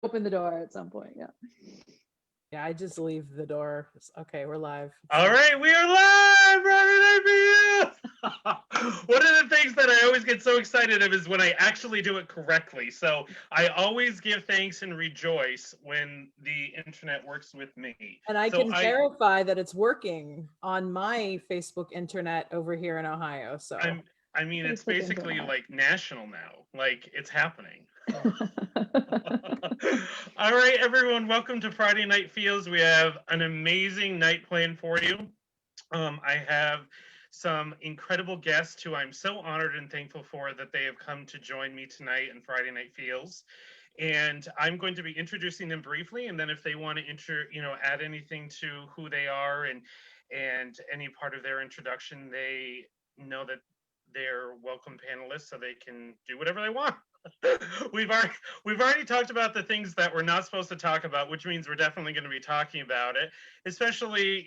open the door at some point. Yeah. Yeah, I just leave the door. Okay, we're live. All right, we are live, Friday Night for You. One of the things that I always get so excited of is when I actually do it correctly. So I always give thanks and rejoice when the internet works with me. And I So can verify that it's working on my Facebook internet over here in Ohio. So I mean, it's Facebook basically internet. like national now. Like it's happening. All right, everyone, welcome to Friday Night Feels. We have an amazing night planned for you. I have some incredible guests who I'm so honored and thankful for that they have come to join me tonight in Friday Night Feels. And I'm going to be introducing them briefly, and then if they want to add anything to who they are and any part of their introduction, they know that they're welcome panelists, so they can do whatever they want. we've already talked about the things that we're not supposed to talk about, which means we're definitely going to be talking about it, especially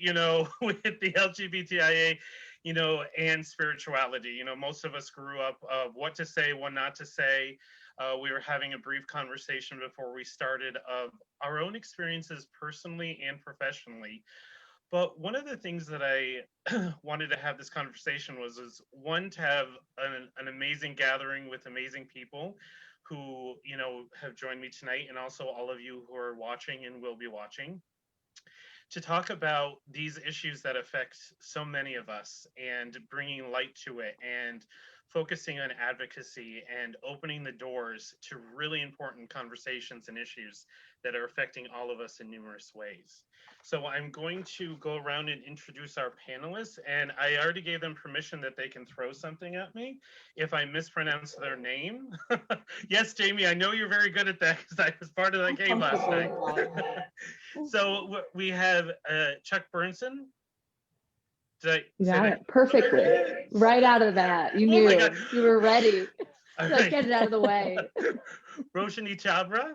with the LGBTIA and spirituality. Most of us grew up of what to say, what not to say. We were having a brief conversation before we started of our own experiences personally and professionally. But one of the things that I wanted to have this conversation is one, to have an amazing gathering with amazing people who have joined me tonight, and also all of you who are watching and will be watching, to talk about these issues that affect so many of us and bringing light to it and focusing on advocacy and opening the doors to really important conversations and issues that are affecting all of us in numerous ways. So I'm going to go around and introduce our panelists, and I already gave them permission that they can throw something at me if I mispronounce their name. Yes, Jamie, I know you're very good at that because I was part of that game last night. So we have Chuck Bernson. You got it perfectly. Right out of that. You knew. You were ready. Let's get it out of the way. Roshni Chabra.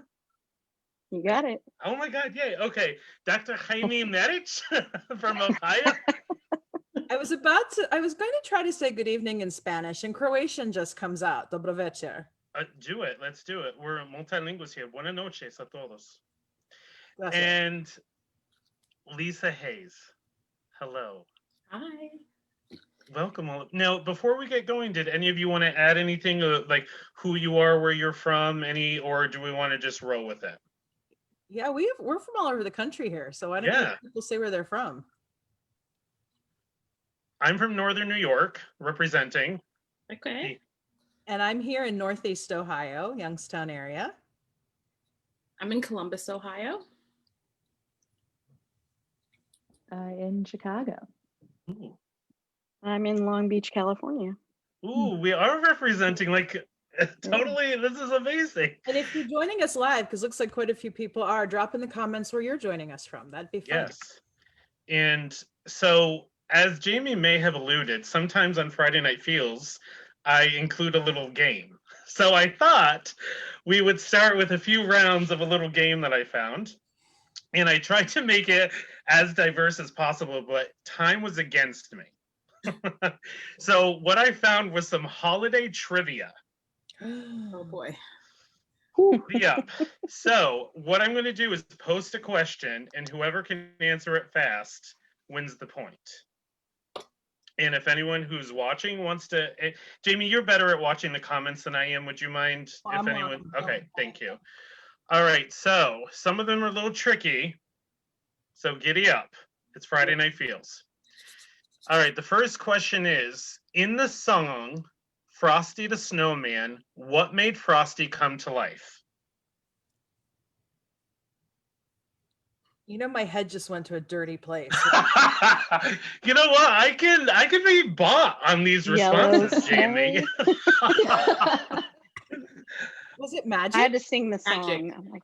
You got it. Oh my God, yay. Okay. Dr. Jaime Merich from Ohio. I was going to try to say good evening in Spanish, and Croatian just comes out. Dobro večer. Do it. Let's do it. We're multilinguals here. Buenas noches a todos. Gracias. And Lisa Hayes. Hello. Hi. Welcome all. Now, before we get going, did any of you want to add anything, like who you are, where you're from, or do we want to just roll with it? Yeah, we're from all over the country here, so why don't people say where they're from? I'm from Northern New York, representing. Okay. And I'm here in Northeast Ohio, Youngstown area. I'm in Columbus, Ohio. In Chicago. Ooh. I'm in Long Beach, California. Ooh, we are representing totally. This is amazing. And if you're joining us live, because it looks like quite a few people are, drop in the comments where you're joining us from. That'd be fun. Yes. And so, as Jamie may have alluded, sometimes on Friday Night Feels, I include a little game. So I thought we would start with a few rounds of a little game that I found. And I tried to make it as diverse as possible, but time was against me. So what I found was some holiday trivia. Oh boy. Yeah. So what I'm going to do is post a question, and whoever can answer it fast wins the point. And if anyone who's watching wants to, Jamie, you're better at watching the comments than I am. Would you mind if anyone? Okay, thank you. All right. So some of them are a little tricky. So giddy up. It's Friday Night Feels. All right. The first question is, in the song Frosty the Snowman, what made Frosty come to life? My head just went to a dirty place. You know what? I can be bought on these responses, Jamie. Was it magic? I had to sing the song. Magic. I'm like,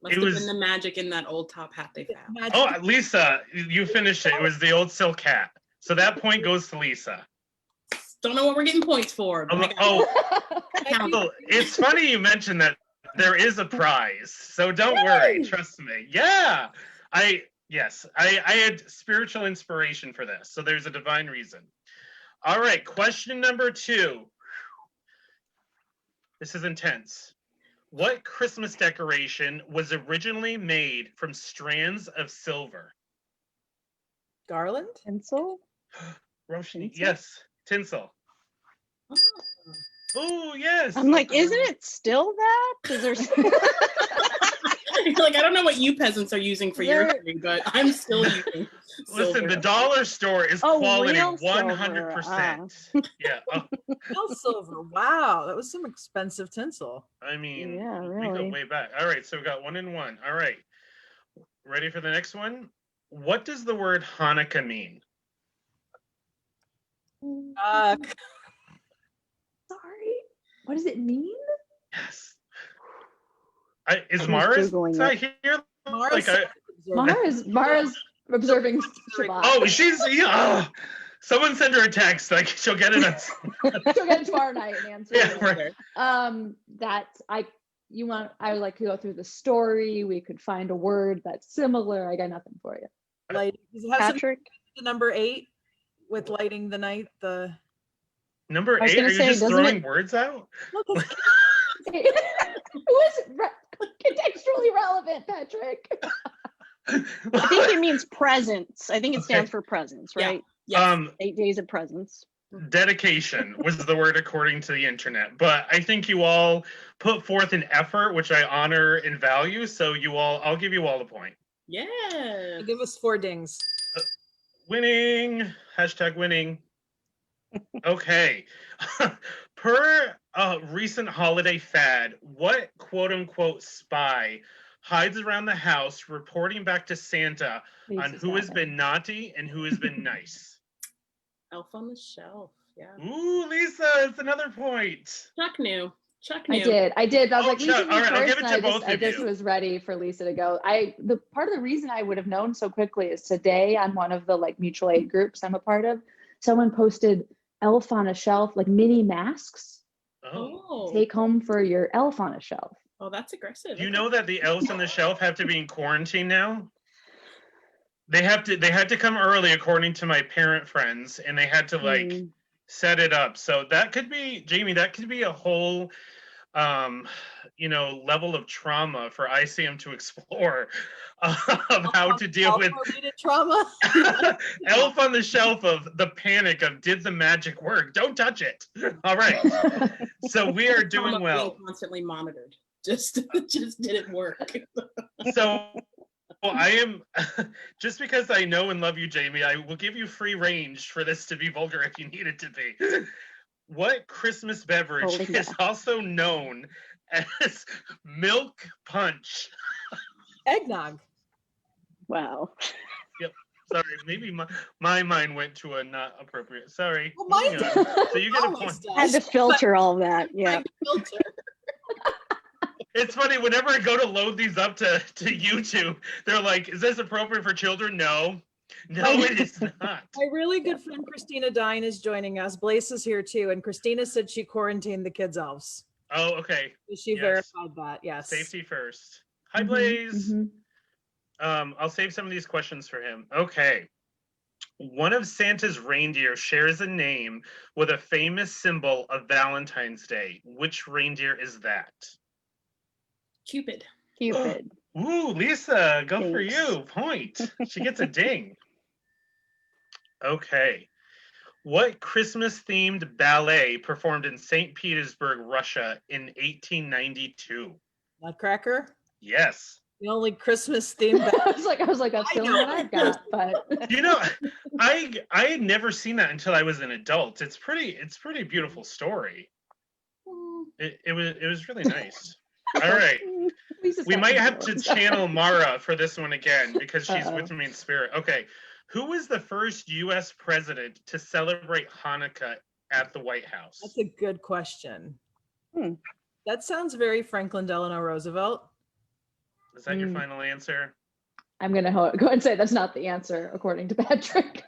Must have been the magic in that old top hat they found. Magic. Oh, Lisa, you finished it. It was the old silk hat. So that point goes to Lisa. Don't know what we're getting points for. But It's funny you mentioned that there is a prize. So don't worry. Trust me. Yeah. I had spiritual inspiration for this. So there's a divine reason. All right. Question number 2. This is intense. What Christmas decoration was originally made from strands of silver? Garland? Pencil? Roshni, Tinsel? yes, tinsel. Oh, yes. I'm like, isn't it still that? Because there's Like, I don't know what you peasants are using for your tree, but I'm still using Listen, silver. the dollar store is quality real 100%. Yeah. Oh, Real silver. Wow, that was some expensive tinsel. I mean, Yeah, we really. go way back. All right, so we got 1 and 1. All right. Ready for the next one? What does the word Hanukkah mean? Sorry. What does it mean? Yes. Is Who's Mara's Googling I here? Mara's Mara's observing Shabbat. Oh, she's yeah. Someone send her a text. Like she'll get it. She'll get it tomorrow night and answer. Yeah, right. I would like to go through the story. We could find a word that's similar. I got nothing for you. Light. Does it have something Patrick. to number 8 with lighting the night? The Number I was 8. gonna Are you say, just doesn't throwing it- words out? It was contextually relevant, Patrick. I think it means presents. I think it stands for presents, Yeah. right? Yes. 8 days of presents. Dedication was the word according to the internet, but I think you all put forth an effort, which I honor and value. So I'll give you all a point. Yeah. give us 4 dings. Winning. Hashtag winning. Okay. Per recent holiday fad, what quote unquote spy hides around the house reporting back to Santa on who has been naughty and who has been nice? Elf on the Shelf. Yeah. Ooh, Lisa, it's another point. Chuck knew. I did. I was Oh, like, Lisa, Chuck, all right, I'll give it to both I of just you. was ready for Lisa to go. The part of the reason I would have known so quickly is today on one of the like mutual aid groups I'm a part of, someone posted elf on a shelf, like mini masks. Oh. Take home for your elf on a shelf. Oh, that's aggressive. Do you know that the elves on the shelf have to be in quarantine now? They had to come early according to my parent friends, and they had to like set it up. So that could be, Jamie, that could be a whole level of trauma for ICM to explore of how to deal with trauma. elf on the shelf of the panic of did the magic work? Don't touch it. All right. So we are doing Trauma well. being constantly monitored. Just didn't work. So I am, just because I know and love you, Jamie, I will give you free range for this to be vulgar if you need it to be. What Christmas beverage is also known as milk punch? Eggnog. Wow. Yep. Sorry, maybe my mind went to a not appropriate. Sorry. Well, mine Moving on. So you get a point. Had to filter all that. Yeah. Filter. It's funny, whenever I go to load these up to YouTube, they're like, is this appropriate for children? No. No, it is not. My really good friend Christina Dine is joining us. Blaze is here too, and Christina said she quarantined the kids' elves. Oh, okay. She verified that. Yes. Safety first. Hi, Blaze. I'll save some of these questions for him. Okay. One of Santa's reindeer shares a name with a famous symbol of Valentine's Day. Which reindeer is that? Cupid. Ooh, Lisa, go for Thanks. you. Point. She gets a ding. Okay. What Christmas-themed ballet performed in St. Petersburg, Russia in 1892? Nutcracker. Yes. The only Christmas theme. I was like, that's the only one I've got. But You know, I had never seen that until I was an adult. It's pretty beautiful story. It was really nice. All right. We might have to channel Mara for this one again because she's with me in spirit. Okay. Who was the first U.S. president to celebrate Hanukkah at the White House? That's a good question. That sounds very Franklin Delano Roosevelt. Is that your final answer? I'm gonna go and say that's not the answer according to Patrick.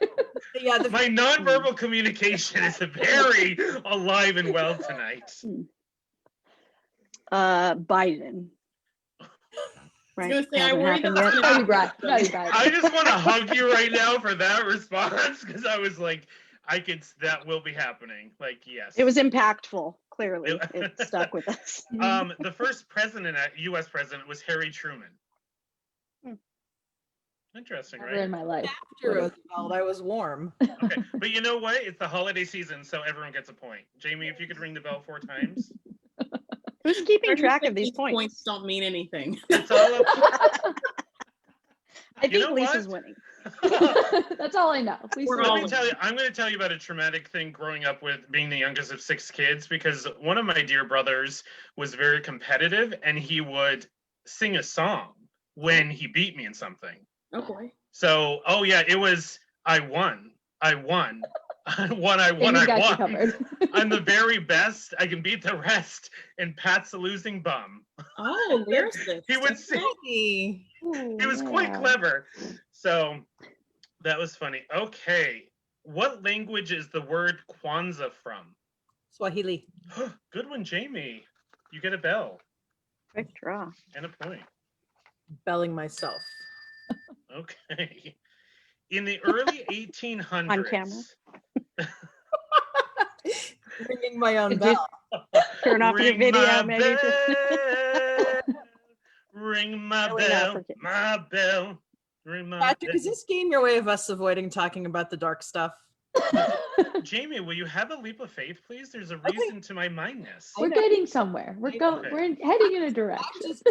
Yeah, My nonverbal communication is very alive and well tonight. Biden. Right. I was gonna say, I Hasn't worried happened that was yet. gonna No, you brought. No, you brought. I just want to hug you right now for that response because I was like, that will be happening. Like, yes. It was impactful. Clearly, it stuck with us. The first president, U.S. president, was Harry Truman. Hmm. Interesting, Never right? in my life. After Roosevelt, I was warm. Okay, but you know what? It's the holiday season, so everyone gets a point. Jamie, if you could ring the bell 4 times. Who's keeping track of these Points points? don't mean anything. It's all up. I You think know Lisa's what? winning. That's all I know. Please We're don't Let all me worry. tell you, I'm going to tell you about a traumatic thing growing up with being the youngest of 6 kids, because one of my dear brothers was very competitive and he would sing a song when he beat me in something. Oh boy. So, oh yeah, it was, I won. I won. I won. Amy's got you I won. covered. I'm the very best. I can beat the rest. And Pat's a losing bum. Oh, lyricist. He would Okay. sing. Hey, It was quite Yeah. clever. So that was funny. Okay. What language is the word Kwanzaa from? Swahili. Good one, Jamie. You get a bell Quick draw. and a point. Belling myself. Okay. In the early 1800s. On camera. Ringing my own Did you- bell. Turn off your Ring video, my maybe. bell. Ring my Really not bell. for kids. My bell. Ring my Patrick, bell. is this game your way of us avoiding talking about the dark stuff? Jamie, will you have a leap of faith, please? There's a Okay. reason to my mindness. We're getting somewhere. We're going. Okay. We're heading in a I'm direction. just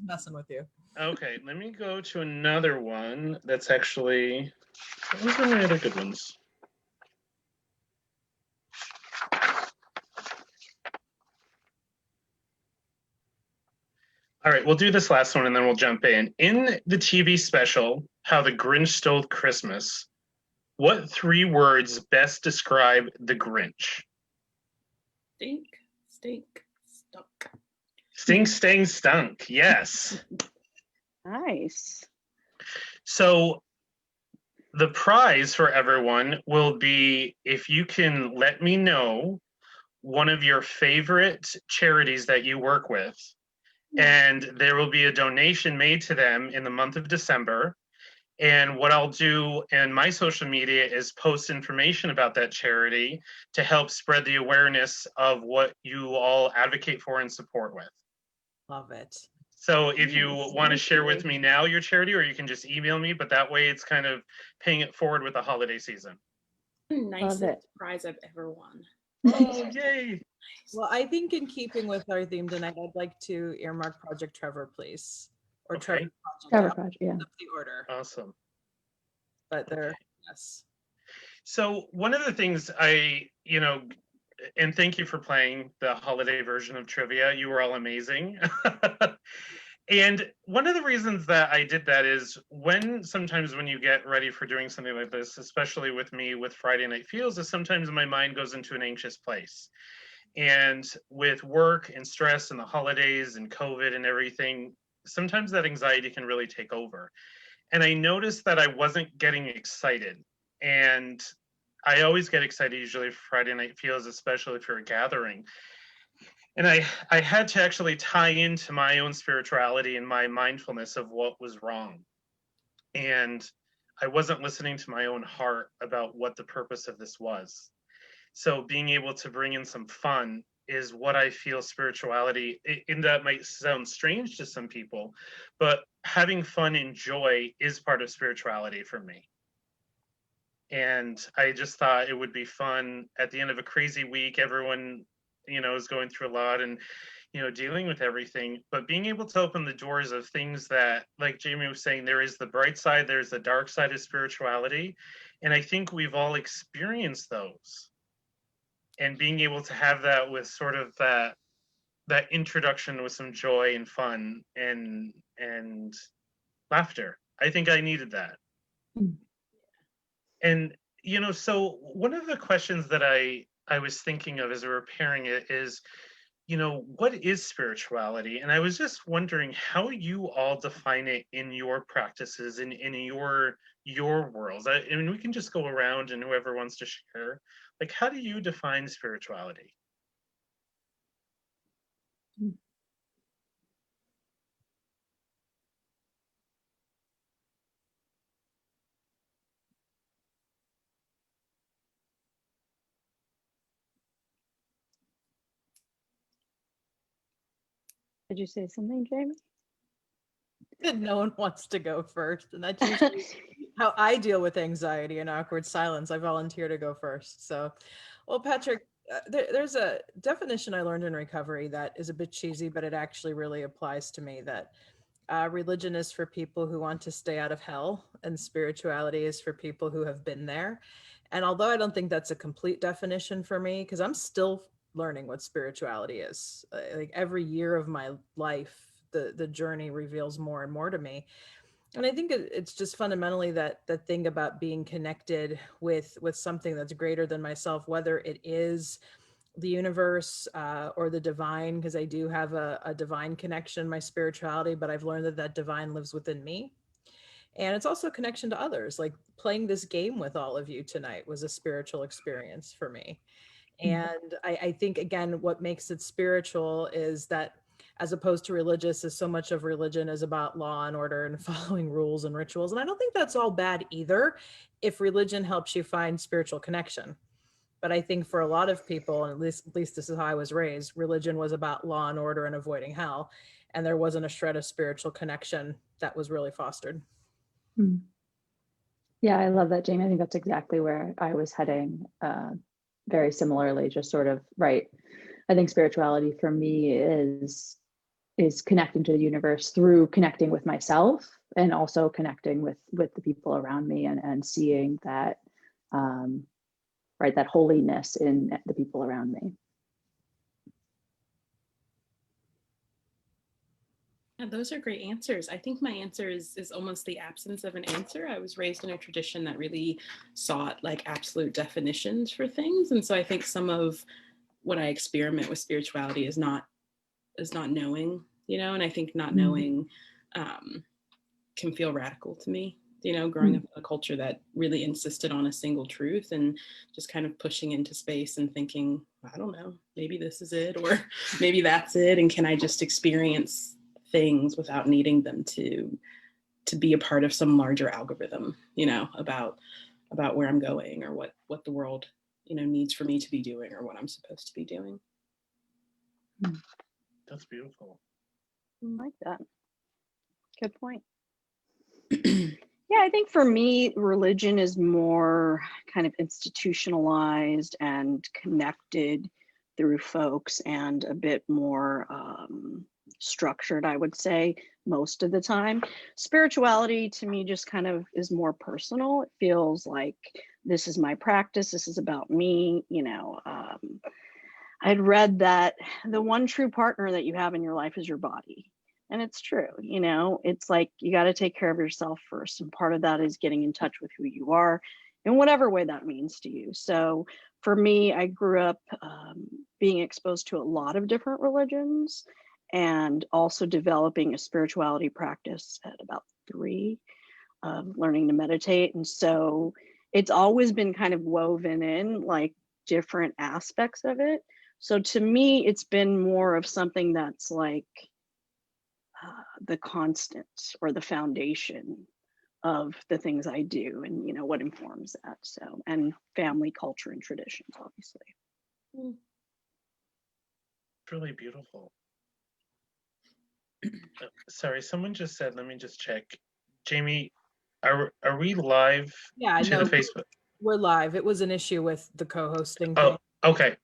messing with you. Okay, let me go to another one that's actually. Those are my other good ones. All right, we'll do this last one and then we'll jump in. In the TV special, How the Grinch Stole Christmas, what 3 words best describe the Grinch? Stink, stink, stuck. Stink, stang, stunk. Yes. Nice. So the prize for everyone will be if you can let me know one of your favorite charities that you work with, and there will be a donation made to them in the month of December. And what I'll do in my social media is post information about that charity to help spread the awareness of what you all advocate for and support with. Love it. So if you Nice, want to thank share with you. me now your charity, or you can just email me, but that way it's kind of paying it forward with the holiday season. Nicest it. prize I've ever won. Oh, yay. Well, I think in keeping with our theme tonight, I'd like to earmark Project Trevor, please. Or Okay. Trevor Trevor Project. Project, yeah. Up the order. Awesome. But they're, yes. So one of the things and thank you for playing the holiday version of trivia. You were all amazing. And one of the reasons that I did that is sometimes when you get ready for doing something like this, especially with me with Friday Night Feels, is sometimes my mind goes into an anxious place. And with work and stress and the holidays and COVID and everything, sometimes that anxiety can really take over. And I noticed that I wasn't getting excited. And I always get excited usually for Friday Night Feels, especially for a gathering. And I had to actually tie into my own spirituality and my mindfulness of what was wrong. And I wasn't listening to my own heart about what the purpose of this was. So being able to bring in some fun is what I feel spirituality, and that might sound strange to some people, but having fun and joy is part of spirituality for me. And I just thought it would be fun at the end of a crazy week. Everyone, is going through a lot and, dealing with everything, but being able to open the doors of things that, like Jamie was saying, there is the bright side, there's the dark side of spirituality. And I think we've all experienced those. And being able to have that with sort of that introduction with some joy and fun and laughter. I think I needed that. Mm. And, so one of the questions that I was thinking of as we were preparing it is, what is spirituality? And I was just wondering how you all define it in your practices and in your worlds. I mean, we can just go around and whoever wants to share. Like, how do you define spirituality? Did you say something, Jamie? No one wants to go first, and that's usually how I deal with anxiety and awkward silence. I volunteer to go first. So, well, Patrick, there's a definition I learned in recovery that is a bit cheesy, but it actually really applies to me. That religion is for people who want to stay out of hell, and spirituality is for people who have been there. And although I don't think that's a complete definition for me, because I'm still learning what spirituality is, like every year of my life, the journey reveals more and more to me. And I think it's just fundamentally that thing about being connected with something that's greater than myself, whether it is the universe or the divine, because I do have a divine connection in my spirituality, but I've learned that divine lives within me. And it's also a connection to others. Like playing this game with all of you tonight was a spiritual experience for me. And I think, again, what makes it spiritual is that, as opposed to religious, is so much of religion is about law and order and following rules and rituals. And I don't think that's all bad either, if religion helps you find spiritual connection. But I think for a lot of people, and at least this is how I was raised, religion was about law and order and avoiding hell. And there wasn't a shred of spiritual connection that was really fostered. Yeah, I love that, Jamie. I think that's exactly where I was heading. Very similarly, just sort of, right. I think spirituality for me is connecting to the universe through connecting with myself, and also connecting with the people around me, and seeing that right, that holiness in the people around me. Yeah, those are great answers. I think my answer is almost the absence of an answer. I was raised in a tradition that really sought like absolute definitions for things. And so I think some of what I experiment with spirituality is not knowing, and I think not knowing can feel radical to me, growing up in a culture that really insisted on a single truth, and just kind of pushing into space and thinking, I don't know, maybe this is it, or maybe that's it. And can I just experience things without needing them to be a part of some larger algorithm, about where I'm going, or what the world, needs for me to be doing, or what I'm supposed to be doing. That's beautiful. I like that. Good point. Yeah, I think for me, religion is more kind of institutionalized and connected through folks, and a bit more structured, I would say, most of the time. Spirituality to me just kind of is more personal. It feels like this is my practice, this is about me. I'd read that the one true partner that you have in your life is your body. And it's true, it's like you got to take care of yourself first. And part of that is getting in touch with who you are in whatever way that means to you. So for me, I grew up being exposed to a lot of different religions, and also developing a spirituality practice at about 3, learning to meditate. And so it's always been kind of woven in like different aspects of it. So to me, it's been more of something that's like the constant or the foundation of the things I do, and what informs that. So, and family, culture, and traditions, obviously. It's really beautiful. Sorry, someone just said, let me just check. Jamie, are we live? Yeah, to no, the Facebook? we're live. It was an issue with the co-hosting. Oh, okay.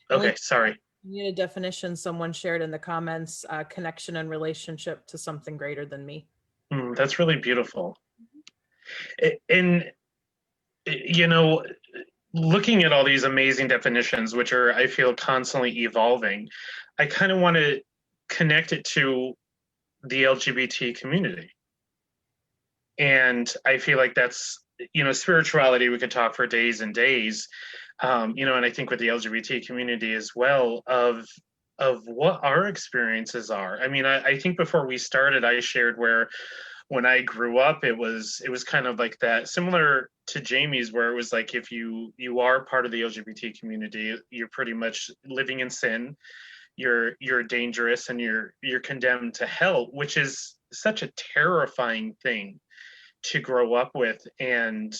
Okay, Only- sorry. You need a definition someone shared in the comments, connection and relationship to something greater than me. That's really beautiful. And, looking at all these amazing definitions, which are, I feel, constantly evolving, I kind of want to connect it to the LGBT community. And I feel like that's, spirituality, we could talk for days and days. And I think with the LGBT community as well, of what our experiences are. I mean, I think before we started, I shared where when I grew up, it was kind of like that, similar to Jamie's, where it was like, if you are part of the LGBT community, you're pretty much living in sin, you're dangerous, and you're condemned to hell, which is such a terrifying thing to grow up with, and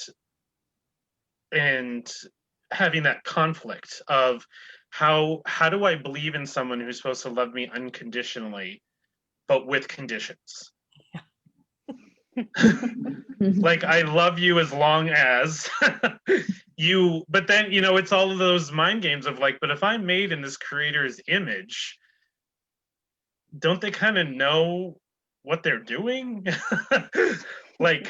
having that conflict of how do I believe in someone who's supposed to love me unconditionally, but with conditions? Like, I love you as long as you, but then, you know, it's all of those mind games of like, but if I'm made in this creator's image, don't they kind of know what they're doing? Like,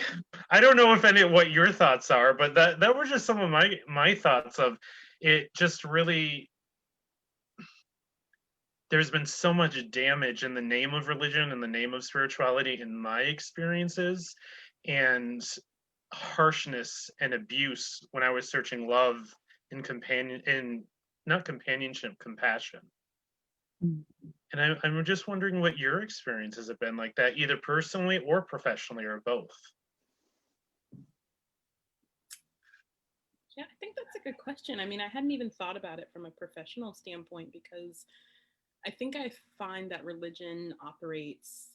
I don't know if any what your thoughts are, but that were just some of my thoughts of it. Just really, there's been so much damage in the name of religion and the name of spirituality in my experiences, and harshness and abuse when I was searching love and not companionship, compassion. And I'm just wondering what your experiences have been like that, either personally or professionally or both. Yeah, I think that's a good question. I mean, I hadn't even thought about it from a professional standpoint, because I think I find that religion operates,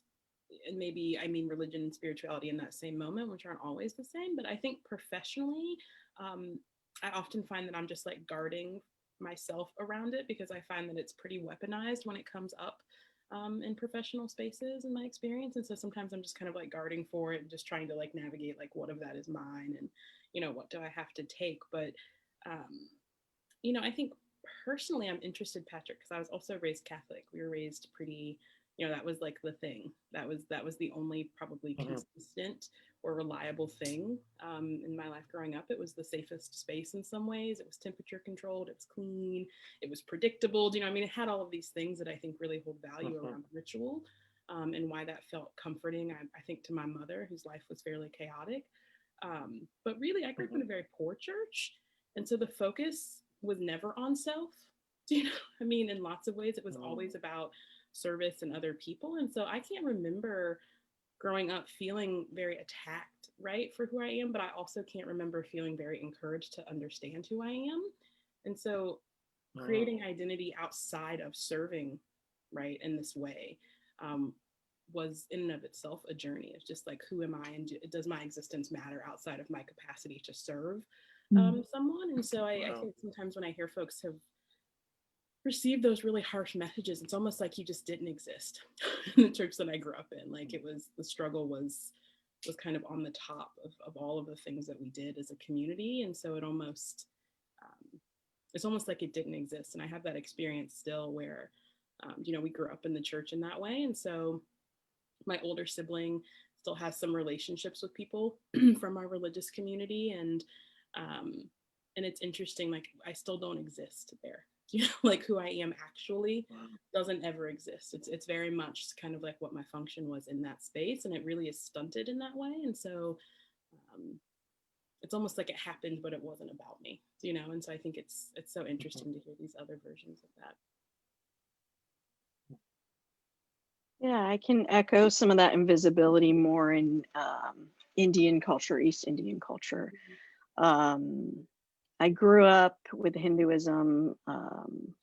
and maybe I mean religion and spirituality in that same moment, which aren't always the same, but I think professionally, I often find that I'm just like guarding myself around it, because I find that it's pretty weaponized when it comes up in professional spaces in my experience. And so sometimes I'm just kind of like guarding for it and just trying to like navigate like what of that is mine, and you know, what do I have to take. But you know, I think personally I'm interested, Patrick, because I was also raised Catholic. We were raised pretty, you know, that was like the thing. That was the only probably consistent or reliable thing in my life growing up. It was the safest space in some ways. It was temperature controlled. It was clean. It was predictable. You know, I mean, it had all of these things that I think really hold value around ritual, and why that felt comforting. I think to my mother, whose life was fairly chaotic. But really, I grew up in a very poor church, and so the focus was never on self. You know, I mean, in lots of ways, it was always about service and other people. And so I can't remember growing up feeling very attacked, right, for who I am, but I also can't remember feeling very encouraged to understand who I am. And so creating identity outside of serving, right, in this way, was in and of itself a journey. It's just like, who am I, and does my existence matter outside of my capacity to serve someone? And so I think sometimes when I hear folks have received those really harsh messages, it's almost like you just didn't exist in the church that I grew up in. Like, it was, the struggle was kind of on the top of all of the things that we did as a community. And so it almost, it's almost like it didn't exist. And I have that experience still where, you know, we grew up in the church in that way. And so my older sibling still has some relationships with people from our religious community. And it's interesting, like, I still don't exist there. You know, like, who I am actually doesn't ever exist. It's very much kind of like what my function was in that space, and it really is stunted in that way. And so it's almost like it happened, but it wasn't about me, you know. And so I think it's so interesting to hear these other versions of that. Yeah, I can echo some of that invisibility more in Indian culture, East Indian culture. I grew up with Hinduism.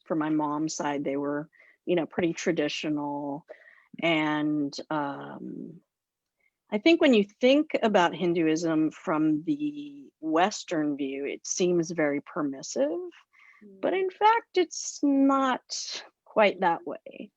From my mom's side, they were, you know, pretty traditional. And I think when you think about Hinduism from the Western view, it seems very permissive, but in fact, it's not quite that way.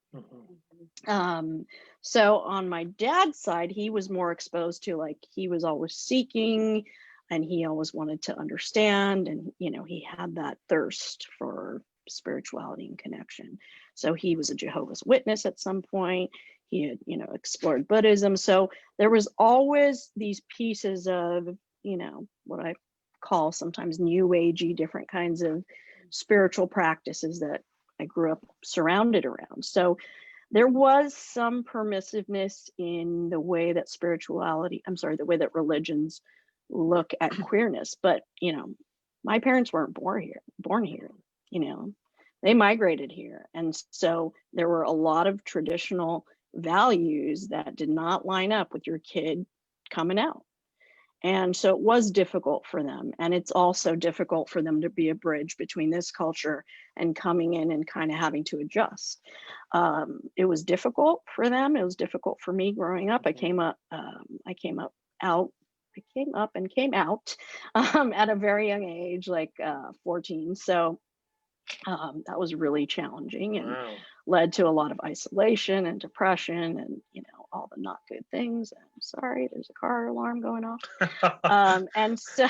So on my dad's side, he was more exposed to, like, he was always seeking, and he always wanted to understand, and, you know, he had that thirst for spirituality and connection. So he was a Jehovah's Witness at some point. He had, you know, explored Buddhism. So there was always these pieces of, you know, what I call sometimes new agey, different kinds of spiritual practices that I grew up surrounded around. So there was some permissiveness in the way that the way that religions look at queerness. But, you know, my parents weren't born here, you know, they migrated here. And so there were a lot of traditional values that did not line up with your kid coming out. And so it was difficult for them. And it's also difficult for them to be a bridge between this culture and coming in and kind of having to adjust. It was difficult for them. It was difficult for me growing up. I came up and came out at a very young age, like 14. So That was really challenging and Wow. led to a lot of isolation and depression and, all the not good things. I'm sorry, there's a car alarm going off. And so,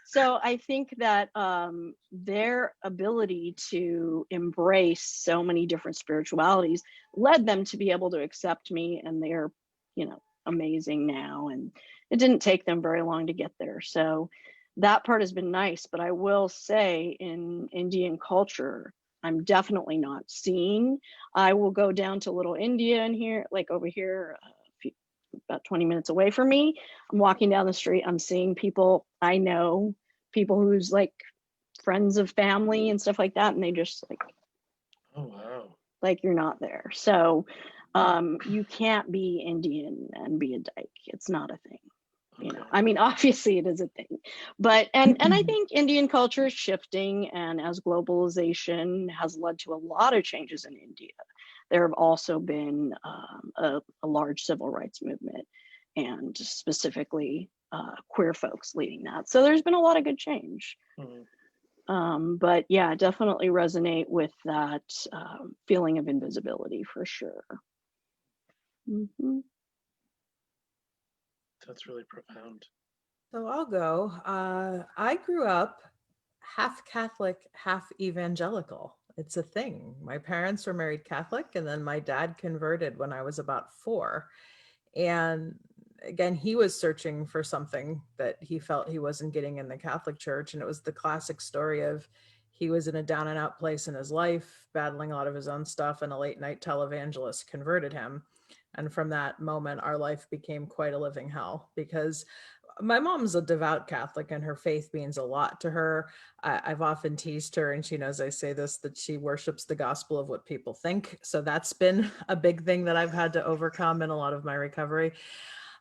so I think that their ability to embrace so many different spiritualities led them to be able to accept me, and they're, amazing now. And it didn't take them very long to get there. So that part has been nice. But I will say, in Indian culture, I'm definitely not seeing. I will go down to Little India and here, like over here, about 20 minutes away from me. I'm walking down the street, I'm seeing people I know, people who's like friends of family and stuff like that, and they just Oh, wow. like you're not there. So you can't be Indian and be a dyke. It's not a thing. Okay. I mean, obviously it is a thing, but and I think Indian culture is shifting, and as globalization has led to a lot of changes in India, there have also been a large civil rights movement, and specifically queer folks leading that. So there's been a lot of good change. But yeah, definitely resonate with that feeling of invisibility for sure. That's really profound. So I'll go. I grew up half Catholic, half evangelical. It's a thing. My parents were married Catholic, and then my dad converted when I was about 4. And again, he was searching for something that he felt he wasn't getting in the Catholic Church. And it was the classic story of he was in a down and out place in his life, battling a lot of his own stuff, and a late night televangelist converted him. And from that moment, our life became quite a living hell, because my mom's a devout Catholic and her faith means a lot to her. I've often teased her, and she knows I say this, that she worships the gospel of what people think. So that's been a big thing that I've had to overcome in a lot of my recovery.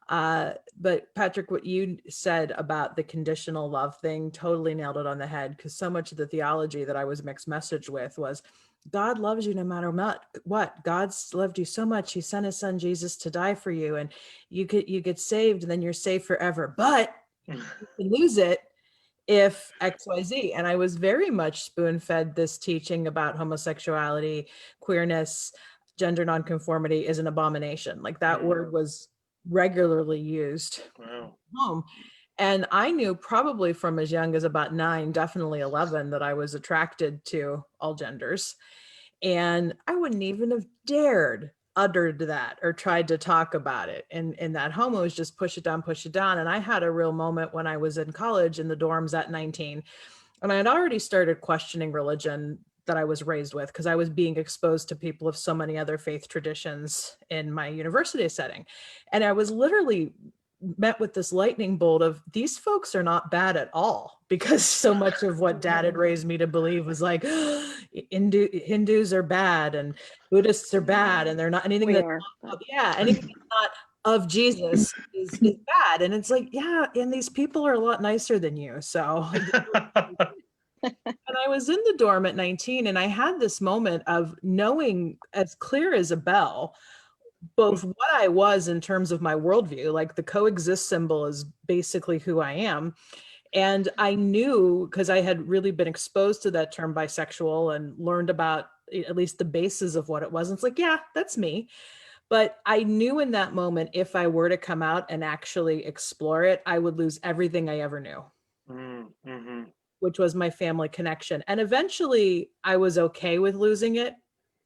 But Patrick, what you said about the conditional love thing totally nailed it on the head, because so much of the theology that I was mixed message with was God loves you no matter what. God's loved you so much, he sent his son Jesus to die for you, and you get saved, and then you're saved forever. But you can lose it if XYZ. And I was very much spoon-fed this teaching about homosexuality, queerness, gender nonconformity is an abomination. Like that word was regularly used. Wow. Home. And I knew probably from as young as about 9, definitely 11, that I was attracted to all genders. And I wouldn't even have dared uttered that or tried to talk about it. And in that home, it was just push it down, push it down. And I had a real moment when I was in college in the dorms at 19. And I had already started questioning religion that I was raised with, because I was being exposed to people of so many other faith traditions in my university setting. And I was literally met with this lightning bolt of, these folks are not bad at all, because so much of what dad had raised me to believe was like Hindus are bad and Buddhists are bad, and they're not anything anything that's not of Jesus is bad. And it's like, yeah, and these people are a lot nicer than you. So and I was in the dorm at 19, and I had this moment of knowing as clear as a bell both what I was in terms of my worldview, like the coexist symbol is basically who I am. And I knew, because I had really been exposed to that term bisexual and learned about at least the basis of what it was. And it's like, yeah, that's me. But I knew in that moment, if I were to come out and actually explore it, I would lose everything I ever knew, which was my family connection. And eventually I was okay with losing it,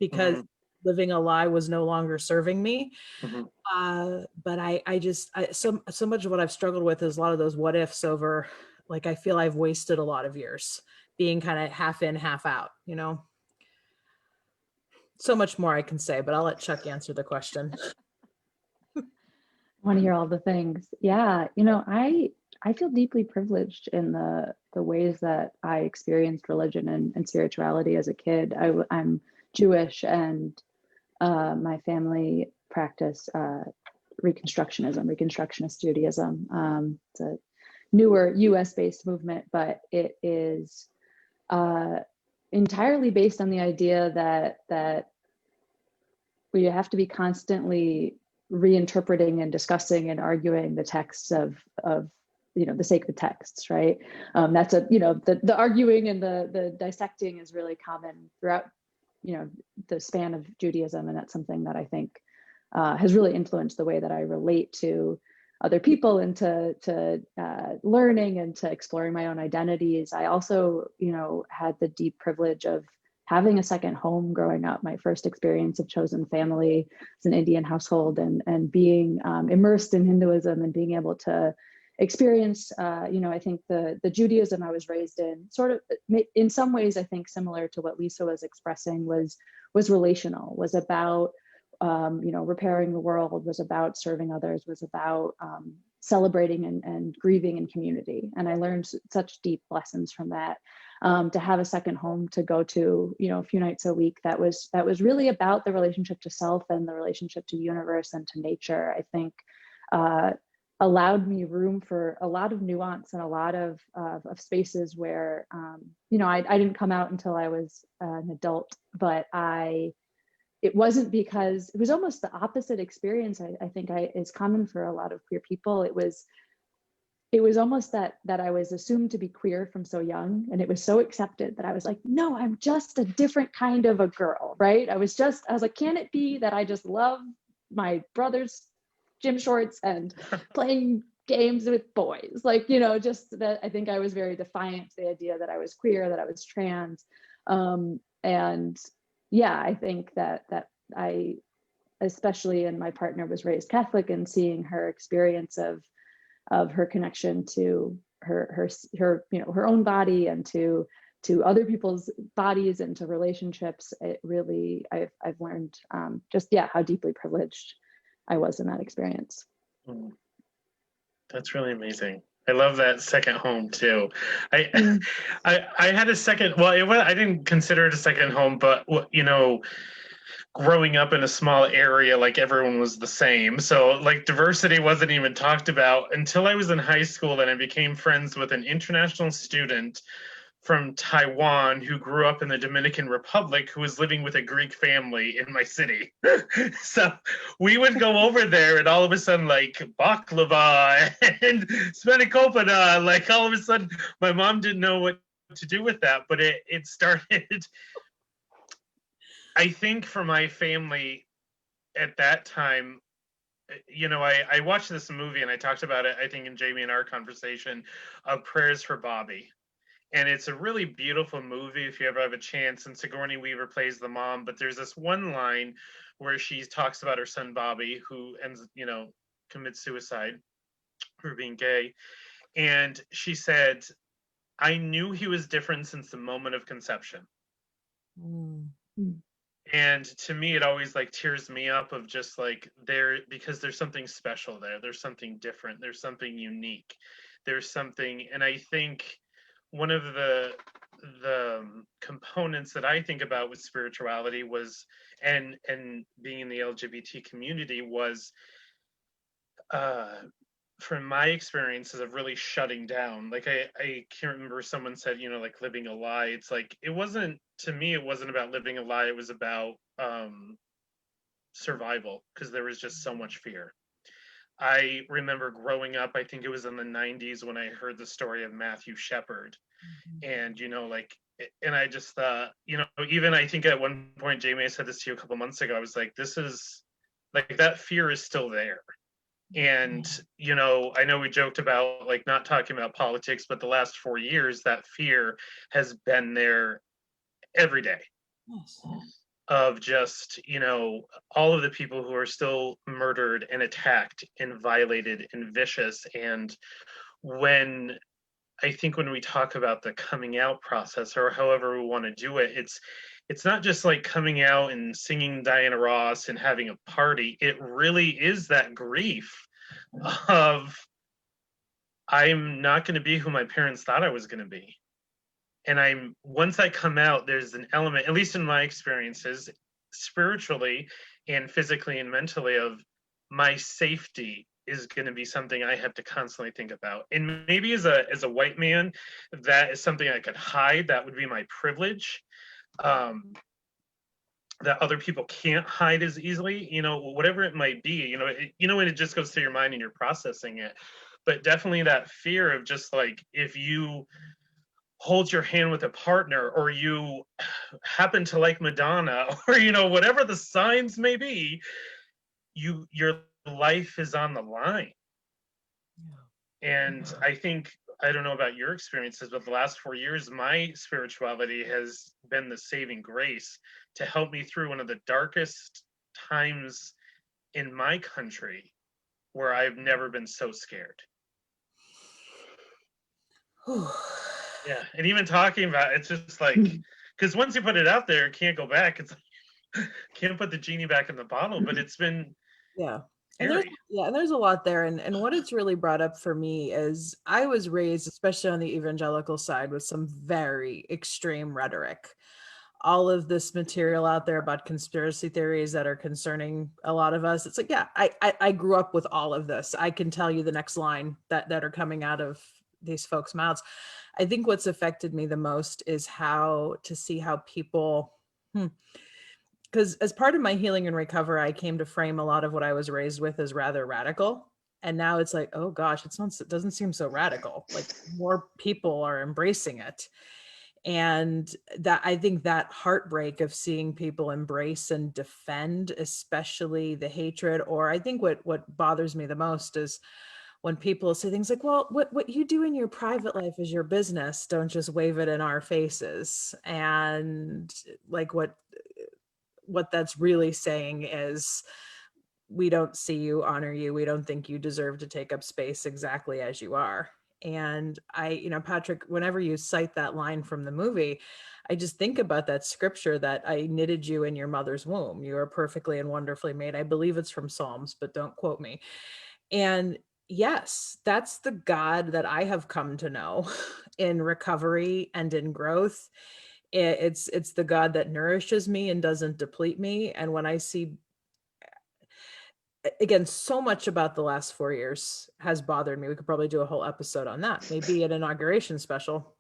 because living a lie was no longer serving me. But I just, so much of what I've struggled with is a lot of those what ifs over, like, I feel I've wasted a lot of years being kind of half in, half out, So much more I can say, but I'll let Chuck answer the question. I want to hear all the things. Yeah, I feel deeply privileged in the ways that I experienced religion and spirituality as a kid. I'm Jewish, and my family practice Reconstructionist Judaism. It's a newer US-based movement, but it is entirely based on the idea that we have to be constantly reinterpreting and discussing and arguing the texts of the sacred texts, right? That's the arguing and the dissecting is really common throughout, the span of Judaism. And that's something that I think has really influenced the way that I relate to other people and to learning and to exploring my own identities. I also, had the deep privilege of having a second home growing up. My first experience of chosen family is an Indian household, and being immersed in Hinduism and being able to experience, I think the Judaism I was raised in, sort of in some ways, I think similar to what Lisa was expressing, was relational, was about repairing the world, was about serving others, was about celebrating and grieving in community. And I learned such deep lessons from that. To have a second home to go to, a few nights a week, that was really about the relationship to self and the relationship to the universe and to nature. I think allowed me room for a lot of nuance and a lot of spaces where, I didn't come out until I was an adult, but it wasn't because it was almost the opposite experience. I think is common for a lot of queer people. It was almost that I was assumed to be queer from so young, and it was so accepted that I was like, no, I'm just a different kind of a girl, right? I was like, can it be that I just love my brother's gym shorts and playing games with boys? Like, just that. I think I was very defiant to the idea that I was queer, that I was trans. And yeah, I think that I, especially, and my partner was raised Catholic, and seeing her experience of her connection to her own body and to other people's bodies and to relationships, it really, I've learned how deeply privileged I was in that experience. That's really amazing. I love that second home too. I had a second. Well, I didn't consider it a second home, but growing up in a small area, like everyone was the same. So like diversity wasn't even talked about until I was in high school, and I became friends with an international student from Taiwan who grew up in the Dominican Republic, who was living with a Greek family in my city. So we would go over there, and all of a sudden, like baklava and spanakopita, like all of a sudden, my mom didn't know what to do with that, but it started. I think for my family at that time, I watched this movie, and I talked about it, I think, in Jamie and our conversation of Prayers for Bobby. And it's a really beautiful movie if you ever have a chance. And Sigourney Weaver plays the mom, but there's this one line where she talks about her son Bobby, who commits suicide for being gay. And she said, I knew he was different since the moment of conception. And to me, it always like tears me up of just like because there's something special there. There's something different. There's something unique. There's something, and I think one of the components that I think about with spirituality was, and being in the LGBT community was, from my experiences of really shutting down. Like I can't remember, someone said, like living a lie. It's like, it wasn't about living a lie. It was about survival, because there was just so much fear. I remember growing up, I think it was in the 90s, when I heard the story of Matthew Shepard. And, and I just thought, even I think at one point, Jamie, I said this to you a couple months ago, I was like, this is like, that fear is still there. And, I know we joked about like not talking about politics, but the last 4 years, that fear has been there every day. Yes. Of just, all of the people who are still murdered and attacked and violated and vicious. And when we talk about the coming out process, or however we want to do it, it's not just like coming out and singing Diana Ross and having a party. It really is that grief of, I'm not going to be who my parents thought I was going to be. And once I come out, there's an element, at least in my experiences, spiritually and physically and mentally, of my safety is going to be something I have to constantly think about. And maybe as a white man, that is something I could hide. That would be my privilege, that other people can't hide as easily, whatever it might be, when it just goes through your mind and you're processing it. but definitely that fear of just like, if you hold your hand with a partner, or you happen to like Madonna, or whatever the signs may be, your life is on the line. And I think, I don't know about your experiences, but the last 4 years, my spirituality has been the saving grace to help me through one of the darkest times in my country, where I've never been so scared. Yeah, and even talking about it's just like, because once you put it out there, it can't go back. It's like, can't put the genie back in the bottle. But it's been Yeah. scary. And there's a lot there. And what it's really brought up for me is I was raised, especially on the evangelical side, with some very extreme rhetoric. All of this material out there about conspiracy theories that are concerning a lot of us. It's like, yeah, I grew up with all of this. I can tell you the next line that are coming out of these folks' mouths. I think what's affected me the most is how to see how people, because as part of my healing and recovery, I came to frame a lot of what I was raised with as rather radical. And now it's like, oh gosh, it doesn't seem so radical. Like more people are embracing it. And that, I think that heartbreak of seeing people embrace and defend, especially the hatred, or I think what bothers me the most is when people say things like, well, what you do in your private life is your business. Don't just wave it in our faces. And like what that's really saying is, we don't see you, honor you. We don't think you deserve to take up space exactly as you are. And Patrick, whenever you cite that line from the movie, I just think about that scripture that I knitted you in your mother's womb. You are perfectly and wonderfully made. I believe it's from Psalms, but don't quote me. And yes, that's the God that I have come to know in recovery and in growth. It's the God that nourishes me and doesn't deplete me. And when I see, again, so much about the last 4 years has bothered me. We could probably do a whole episode on that, maybe an inauguration special.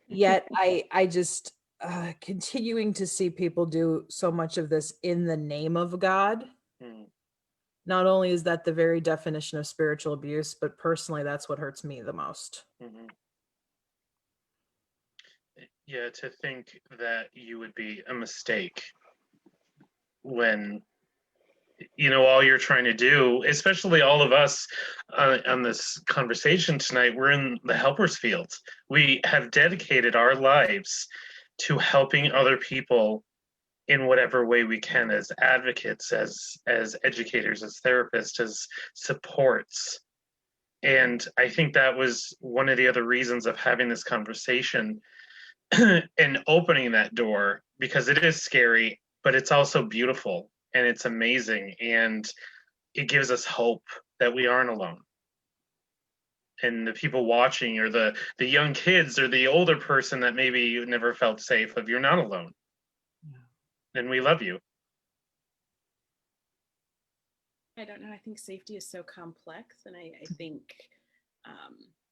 Yet I just continuing to see people do so much of this in the name of God. Not only is that the very definition of spiritual abuse, but personally, that's what hurts me the most. Yeah, to think that you would be a mistake when all you're trying to do, especially all of us on this conversation tonight, we're in the helpers field. We have dedicated our lives to helping other people in whatever way we can, as advocates, as educators, as therapists, as supports. And I think that was one of the other reasons of having this conversation and opening that door, because it is scary, but it's also beautiful and it's amazing, and it gives us hope that we aren't alone. And the people watching, or the young kids, or the older person that maybe you never felt safe of, you're not alone. And we love you. I don't know. I think safety is so complex, and I think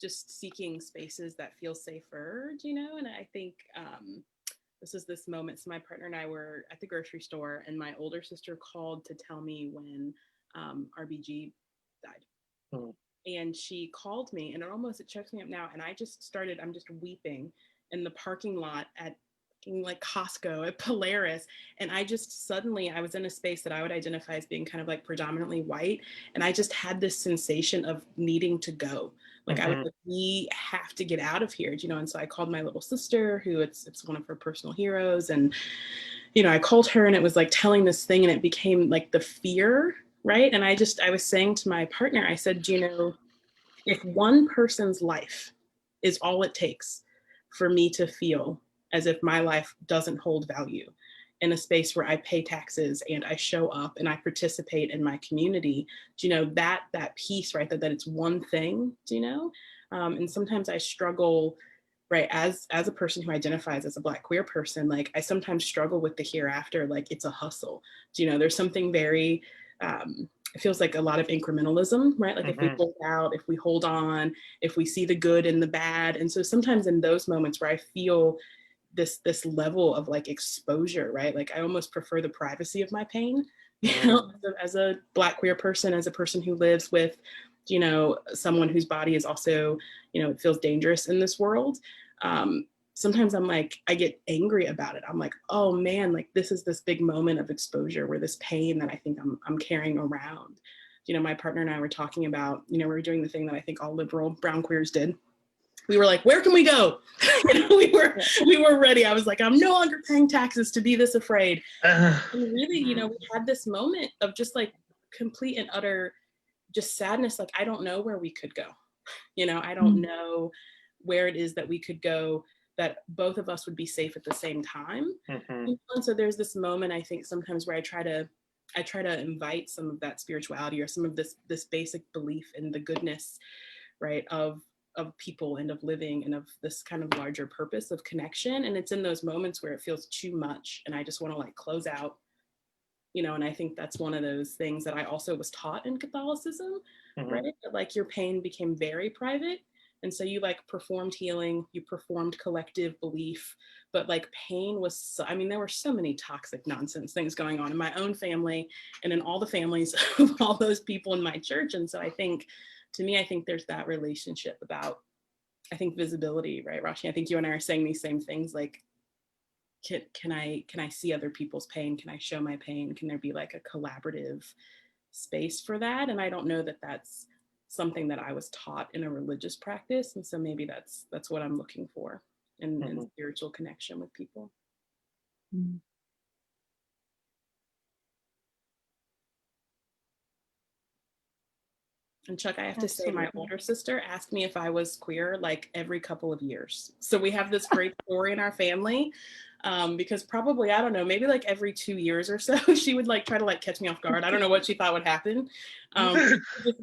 just seeking spaces that feel safer, and I think this is this moment. So my partner and I were at the grocery store, and my older sister called to tell me when RBG died. And she called me, and it chokes me up now. And I'm just weeping in the parking lot at like Costco, at Polaris. And I was in a space that I would identify as being kind of like predominantly white. And I just had this sensation of needing to go. Like I was like, we have to get out of here, And so I called my little sister, who it's one of her personal heroes. And, I called her, and it was like telling this thing, and it became like the fear, right? And I was saying to my partner, I said, if one person's life is all it takes for me to feel as if my life doesn't hold value in a space where I pay taxes and I show up and I participate in my community, that piece, right, that it's one thing, and sometimes I struggle, right, as a person who identifies as a Black queer person, like I sometimes struggle with the hereafter, like it's a hustle. There's something very, it feels like a lot of incrementalism, right? Like if we hold out, if we hold on, if we see the good and the bad. And so sometimes in those moments where I feel this level of like exposure, right? Like I almost prefer the privacy of my pain, as a Black queer person, as a person who lives with you know, someone whose body is also, you know, it feels dangerous in this world. Sometimes I'm like, I get angry about it. I'm like, oh man, like this is this big moment of exposure where this pain that I think I'm carrying around. You know, my partner and I were talking about, you know, we were doing the thing that I think all liberal brown queers did. We were like, where can we go? You know, we were ready. I was like, I'm no longer paying taxes to be this afraid. And really, you know, we had this moment of just like complete and utter just sadness. Like, I don't know where we could go. You know, I don't know where it is that we could go that both of us would be safe at the same time. And so there's this moment, I think sometimes where I try to invite some of that spirituality or some of this basic belief in the goodness, right, of people and of living and of this kind of larger purpose of connection. And it's in those moments where it feels too much and I just want to like close out, you know. And I think that's one of those things that I also was taught in Catholicism, right? That like your pain became very private. And so you like performed healing, you performed collective belief, but like pain was, so, I mean, there were so many toxic nonsense things going on in my own family and in all the families of all those people in my church. And so I think, to me, I think there's that relationship about, I think, visibility, right, Roshni? I think you and I are saying these same things, like, can I see other people's pain? Can I show my pain? Can there be like a collaborative space for that? And I don't know that that's something that I was taught in a religious practice. And so maybe that's what I'm looking for in spiritual connection with people. And Chuck, I have to say, my older sister asked me if I was queer like every couple of years. So we have this great story in our family, because probably, I don't know, maybe like every 2 years or so, she would like try to like catch me off guard. I don't know what she thought would happen.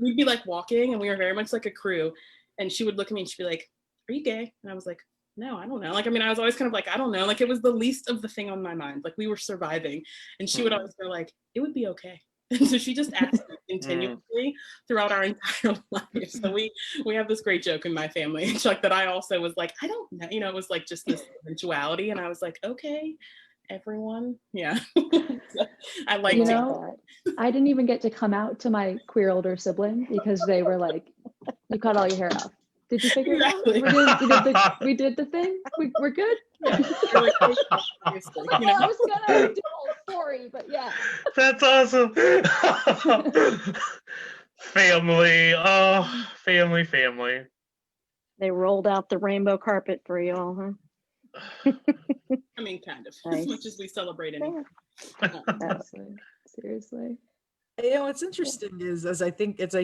We'd be like walking and we were very much like a crew. And she would look at me and she'd be like, are you gay? And I was like, no, I don't know. Like, I mean, I was always kind of like, I don't know. Like, it was the least of the thing on my mind. Like, we were surviving. And she would always go like, it would be okay. And so she just asked me continuously throughout our entire life. So we have this great joke in my family, Chuck, that I also was like, I don't know, you know, it was like just this eventuality. And I was like, okay, everyone. Yeah. So I like, you know, I didn't even get to come out to my queer older sibling because they were like, you cut all your hair off. Did you figure it out? We did the thing. We're good. Yeah. Like, you know, I was gonna do a whole story, but yeah. That's awesome. Family. Oh, family. They rolled out the rainbow carpet for you all, huh? I mean, kind of, Nice. as much as we celebrate anything. Seriously. You know, what's interesting is as I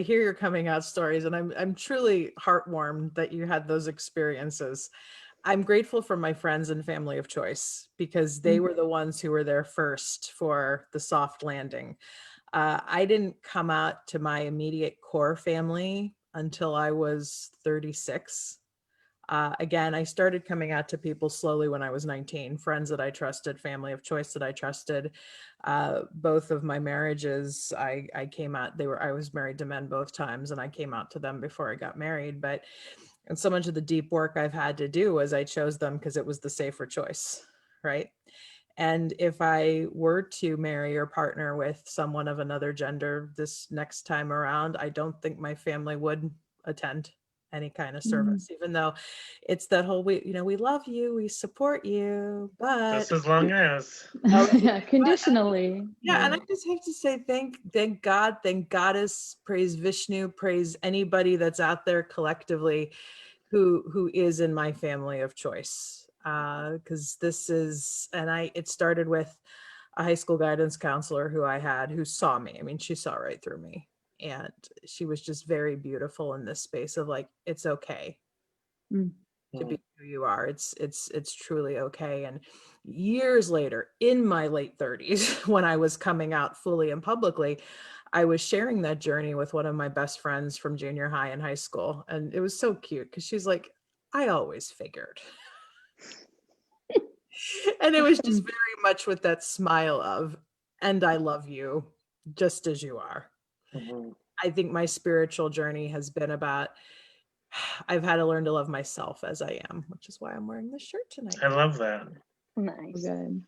hear your coming out stories, and I'm truly heartwarmed that you had those experiences. I'm grateful for my friends and family of choice because they were the ones who were there first for the soft landing. I didn't come out to my immediate core family until I was 36. Again, I started coming out to people slowly when I was 19, friends that I trusted, family of choice that I trusted. Both of my marriages, I came out, I was married to men both times and I came out to them before I got married. And so much of the deep work I've had to do was I chose them because it was the safer choice, right? And if I were to marry or partner with someone of another gender this next time around, I don't think my family would attend any kind of service, even though it's that whole, we love you, we support you, but just as long as. Yeah, conditionally. Yeah, and I just have to say thank God, thank Goddess, praise Vishnu, praise anybody that's out there collectively who is in my family of choice. Because this is, it started with a high school guidance counselor who saw me. I mean, she saw right through me. And she was just very beautiful in this space of like, it's okay to be who you are. It's truly okay. And years later, in my late 30s, when I was coming out fully and publicly, I was sharing that journey with one of my best friends from junior high and high school. And it was so cute because she's like, I always figured. And it was just very much with that smile of, and I love you just as you are. I think my spiritual journey has been about, I've had to learn to love myself as I am, which is why I'm wearing this shirt tonight. I love that. Nice. Good.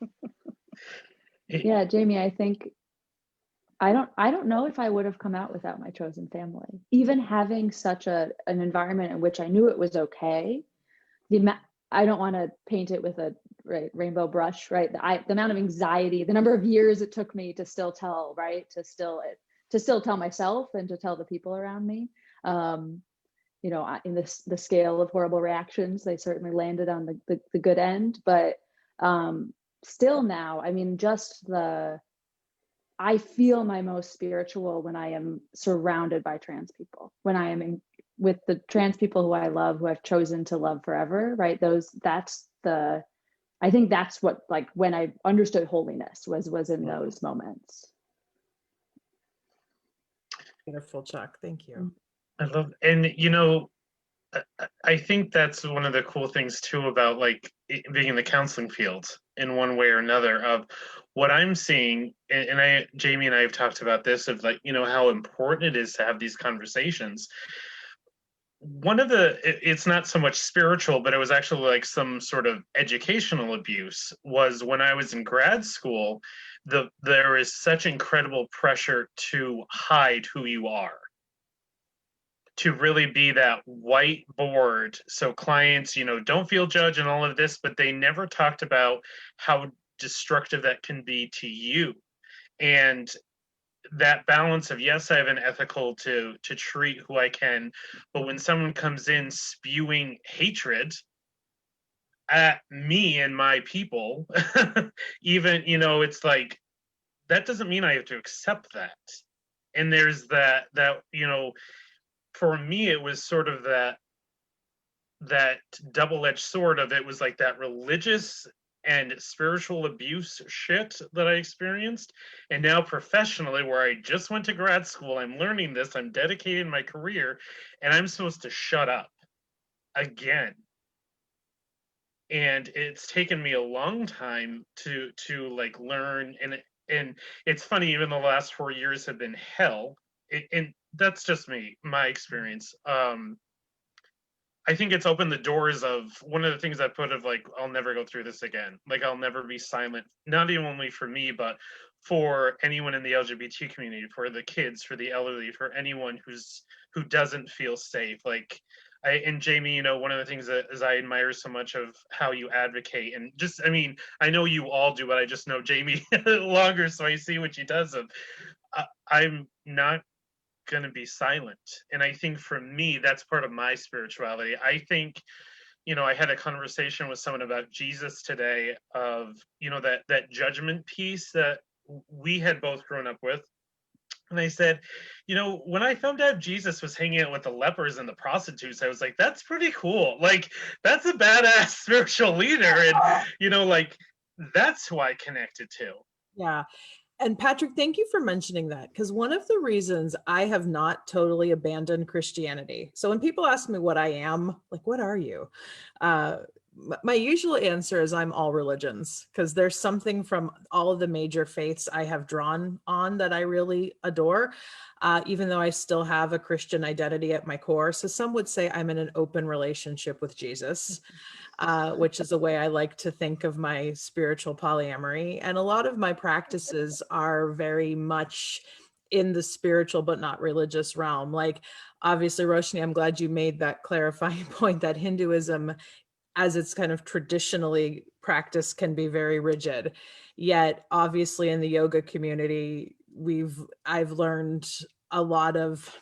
Yeah, Jamie, I think I don't know if I would have come out without my chosen family. Even having such an environment in which I knew it was okay. I don't want to paint it with a rainbow brush, right? The amount of anxiety, the number of years it took me to still tell, right? To still tell myself and to tell the people around me. You know, in the scale of horrible reactions, they certainly landed on the good end, but still now, I mean, I feel my most spiritual when I am surrounded by trans people, when I am with the trans people who I love, who I've chosen to love forever, right? I think that's what, like, when I understood holiness was in those moments. Wonderful, Chuck. Thank you. I love, and you know, I think that's one of the cool things too about like being in the counseling field in one way or another, of what I'm seeing, and Jamie and I have talked about this, of like, you know, how important it is to have these conversations. One of it's not so much spiritual, but it was actually like some sort of educational abuse, was when I was in grad school. There is such incredible pressure to hide who you are, to really be that whiteboard, so clients, you know, don't feel judged and all of this, but they never talked about how destructive that can be to you. And that balance of, yes, I have an ethical to treat who I can, but when someone comes in spewing hatred at me and my people, even, you know, it's like, that doesn't mean I have to accept that. And there's that, you know, for me, it was sort of that double-edged sword of, it was like that religious and spiritual abuse shit that I experienced. And now professionally, where I just went to grad school, I'm learning this, I'm dedicating my career, and I'm supposed to shut up again. And it's taken me a long time to like learn, and it's funny, even the last 4 years have been hell. And that's just my experience. I think it's opened the doors of, one of the things I put of like, I'll never go through this again. Like, I'll never be silent, not even only for me, but for anyone in the LGBT community, for the kids, for the elderly, for anyone who doesn't feel safe. Like, and Jamie, you know, one of the things that I admire so much of how you advocate, and just, I mean, I know you all do, but I just know Jamie longer, so I see what she does. Of, I'm not going to be silent. And I think for me, that's part of my spirituality. I think, you know, I had a conversation with someone about Jesus today, of, you know, that judgment piece that we had both grown up with. And I said, you know, when I found out Jesus was hanging out with the lepers and the prostitutes, I was like, that's pretty cool. Like, that's a badass spiritual leader. And, you know, like, that's who I connected to. Yeah. And Patrick, thank you for mentioning that, because one of the reasons I have not totally abandoned Christianity. So when people ask me what I am, like, what are you? My usual answer is I'm all religions, because there's something from all of the major faiths I have drawn on that I really adore, even though I still have a Christian identity at my core. So some would say I'm in an open relationship with Jesus. Which is a way I like to think of my spiritual polyamory. And a lot of my practices are very much in the spiritual but not religious realm. Like, obviously, Roshni, I'm glad you made that clarifying point that Hinduism, as it's kind of traditionally practiced, can be very rigid. Yet, obviously, in the yoga community, I've learned a lot of,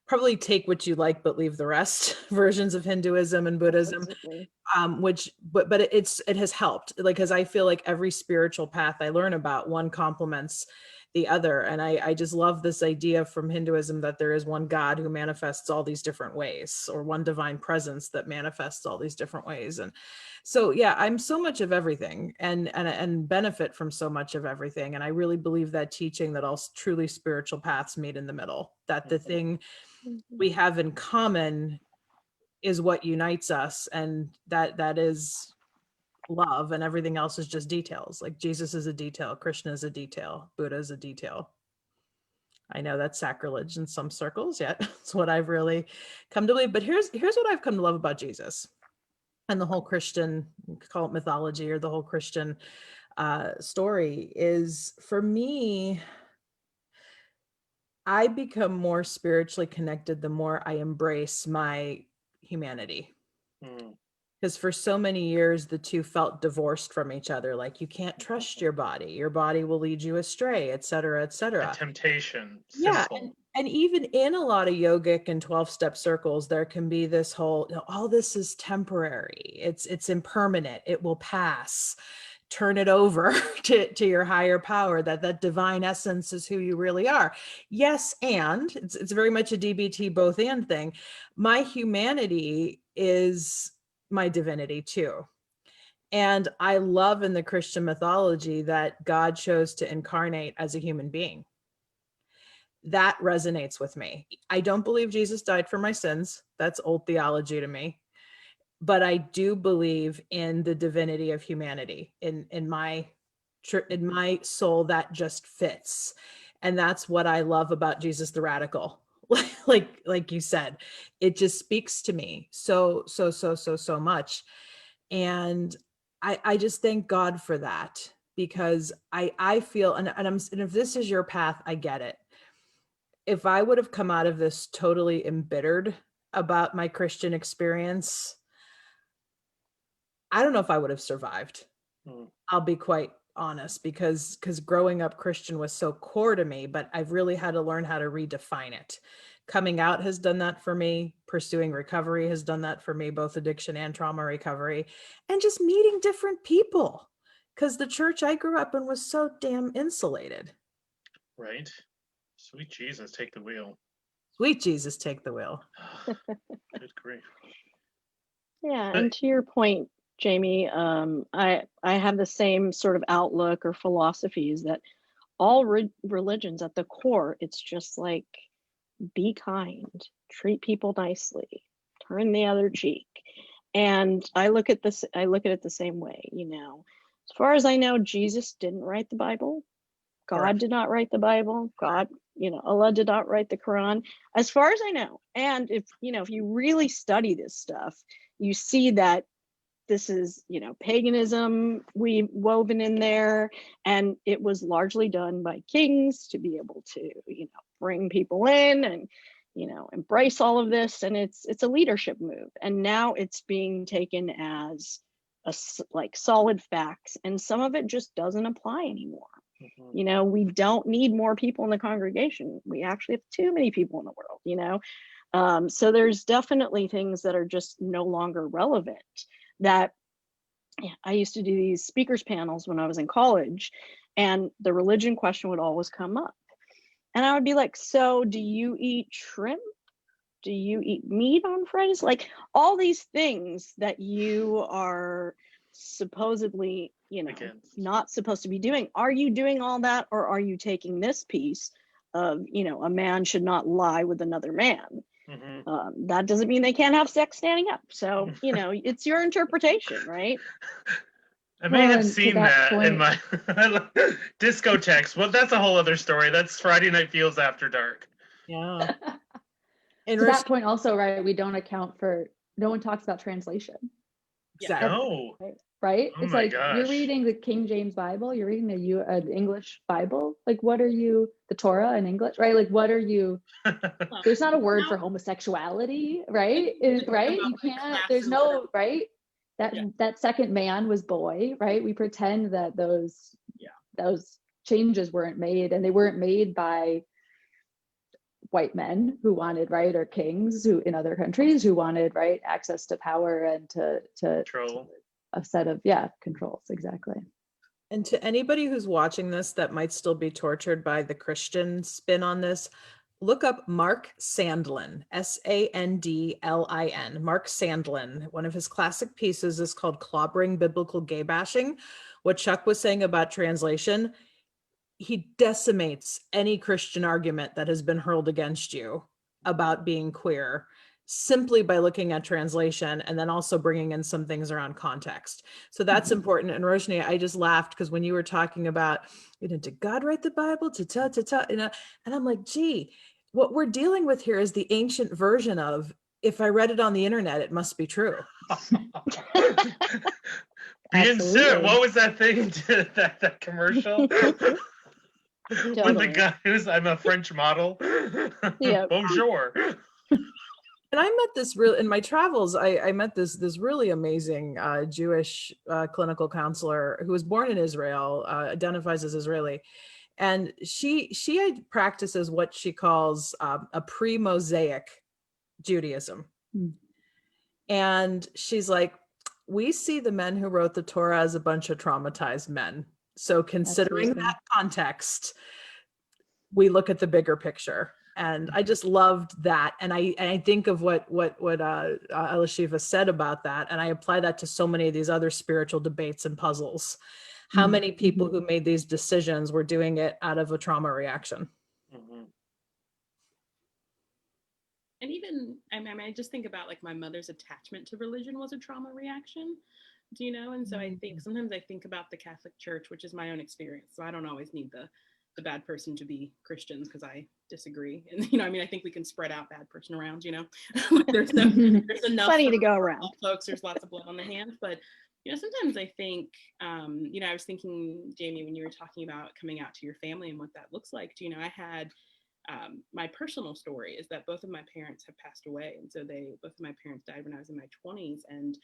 probably take what you like but leave the rest versions of Hinduism and Buddhism. But it has helped, like, because I feel like every spiritual path I learn about, one complements the other. And I just love this idea from Hinduism that there is one God who manifests all these different ways, or one divine presence that manifests all these different ways. And so, yeah, I'm so much of everything, and benefit from so much of everything. And I really believe that teaching, that all truly spiritual paths meet in the middle, that the thing we have in common is what unites us, and that is love, and everything else is just details. Like, Jesus is a detail, Krishna is a detail, Buddha is a detail. I know that's sacrilege in some circles, yet it's what I've really come to believe. But here's what I've come to love about Jesus and the whole Christian, call it mythology, or the whole Christian story, is, for me, I become more spiritually connected the more I embrace my humanity. Mm. Because for so many years, the two felt divorced from each other. Like, you can't trust your body will lead you astray, et cetera, et A cetera. temptation. Yeah. Simple. And even in a lot of yogic and 12-step circles, there can be this whole, all this is temporary. It's impermanent. It will pass. Turn it over to your higher power, that divine essence is who you really are. Yes, and it's very much a DBT both and thing. My humanity is my divinity too. And I love in the Christian mythology that God chose to incarnate as a human being. That resonates with me. I don't believe Jesus died for my sins. That's old theology to me. But I do believe in the divinity of humanity in my soul. That just fits. And that's what I love about Jesus the Radical. Like you said, it just speaks to me so much. And I just thank God for that, because I feel, and if this is your path, I get it. If I would have come out of this totally embittered about my Christian experience, I don't know if I would have survived. Mm. I'll be quite honest, because growing up Christian was so core to me, but I've really had to learn how to redefine it. Coming out has done that for me. Pursuing recovery has done that for me, both addiction and trauma recovery, and just meeting different people, because the church I grew up in was so damn insulated. Right. Sweet Jesus, take the wheel. Sweet Jesus, take the wheel. Good grief. Yeah, But- and to your point, Jamie, I have the same sort of outlook or philosophies that all religions at the core, it's just like, be kind, treat people nicely, turn the other cheek. And I look at it the same way, you know. As far as I know, Jesus didn't write the Bible. God Correct. did not write the Bible. God, Allah did not write the Quran, as far as I know. And if you really study this stuff, you see that this is, paganism we woven in there, and it was largely done by kings to be able to, bring people in and, embrace all of this. And it's a leadership move. And now it's being taken as like solid facts, and some of it just doesn't apply anymore. Mhm. We don't need more people in the congregation. We actually have too many people in the world, so there's definitely things that are just no longer relevant. That I used to do these speakers panels when I was in college, and the religion question would always come up. And I would be like, so do you eat shrimp? Do you eat meat on Fridays? Like, all these things that you are supposedly, Against. not supposed to be doing. Are you doing all that, or are you taking this piece of, a man should not lie with another man? Mhm. That doesn't mean they can't have sex standing up. So, it's your interpretation, right? I may Well, have and to seen that that in point- my discotheques. Well, that's a whole other story. That's Friday Night Feels After Dark. Yeah. And To that point also, right, we don't account for, no one talks about translation, exactly. No. right? Oh It's my like, you're gosh. reading the King James Bible, you're reading an English Bible. Like, what are you, the Torah in English, right? Like, what are you, there's not a word for homosexuality, right? Right? You can't, there's no, right? That second man was boy, right? We pretend that those changes weren't made, and they weren't made by white men who wanted, right, or kings who in other countries who wanted, right, access to power and to Control. a set of controls. Exactly. And to anybody who's watching this that might still be tortured by the Christian spin on this, look up Mark Sandlin, Sandlin. Mark Sandlin. One of his classic pieces is called Clobbering Biblical Gay Bashing. What Chuck was saying about translation, he decimates any Christian argument that has been hurled against you about being queer, simply by looking at translation, and then also bringing in some things around context. So that's important. And Roshni, I just laughed because when you were talking about, did God write the Bible? And I'm like, gee, what we're dealing with here is the ancient version of, if I read it on the internet, it must be true. Be insert. Absolutely. What was that thing? that commercial? When the Totally. guy who's, I'm a French model. Yep. Bonjour. And I met this real in my travels. I met this really amazing Jewish clinical counselor who was born in Israel, identifies as Israeli, and she practices what she calls a pre-Mosaic Judaism. Mm. And she's like, we see the men who wrote the Torah as a bunch of traumatized men. So considering Absolutely. that context, we look at the bigger picture. And I just loved that. And I think of what Elishiva said about that. And I apply that to so many of these other spiritual debates and puzzles. How Mhm. many people who made these decisions were doing it out of a trauma reaction? Mhm. And even, I mean, I just think about like my mother's attachment to religion was a trauma reaction, do you know? And so I think sometimes I think about the Catholic Church, which is my own experience. So I don't always need the bad person to be Christians because I disagree. And, you know, I mean, I think we can spread out bad person around, you know, there's enough Plenty to for go around. folks, there's lots of blood on the hands, but you know, sometimes I think, you know, I was thinking, Jamie, when you were talking about coming out to your family and what that looks like, you know, I had my personal story is that both of my parents have passed away. And so both of my parents died when I was in my 20s. And